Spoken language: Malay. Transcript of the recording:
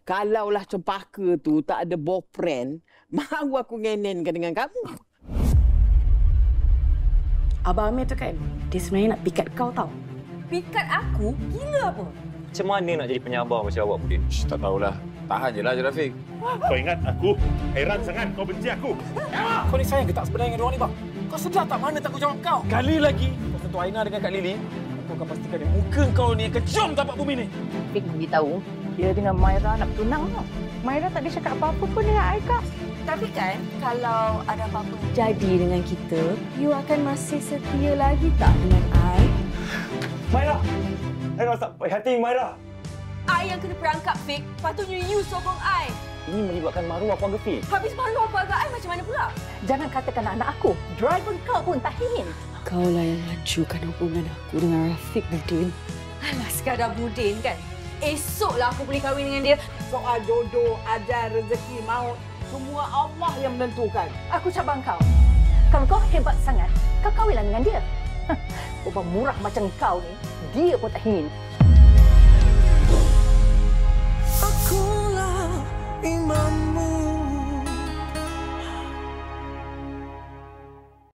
Kalaulah cempaka tu tak ada boyfriend, mahu aku ngenenkan dengan kamu. Abang Amir tu kan, dia sebenarnya nak pikat kau tau. Pikat aku? Gila apa? Macam mana nak jadi penyabar macam awak, Budin? Tak tahulah. Tahan je lah, Rafiq. Kau ingat aku? Heran sangat kau benci aku. Kau ni sayang ke tak sebenarnya dengan diorang ni, bang? Kau sedar tak mana tanggungjawab kau? Kali lagi kau sentuh Aina dengan Kak Lily, aku akan pastikan yang muka kau ni akan cium tapak bumi ni. Fik beritahu, dia dengan Myra nak bertunang tau. Myra tak ada cakap apa-apa pun dengan Aika. Tapi kan, kalau ada apa-apa jadi dengan kita, you akan masih setia lagi tak dengan I? Myra! I rasa hati Myra. I yang kena perangkap, Fik. Patutnya you sokong I. Ini melibatkan maruah keluarga Fik. Habis malu keluarga I macam mana pula? Jangan katakan anak aku. Driver kau pun tak ingin. Kaulah yang hancurkan hubungan aku dengan Rafiq, Budin. Alah, sekadar Budin kan? Esoklah aku boleh kahwin dengan dia. Soal jodoh, ajal, rezeki, maut, semua Allah yang menentukan. Aku cabang kau. Kalau kau hebat sangat, kau kahwinlah dengan dia. Perempuan murah macam kau ni, dia pun tak ingin.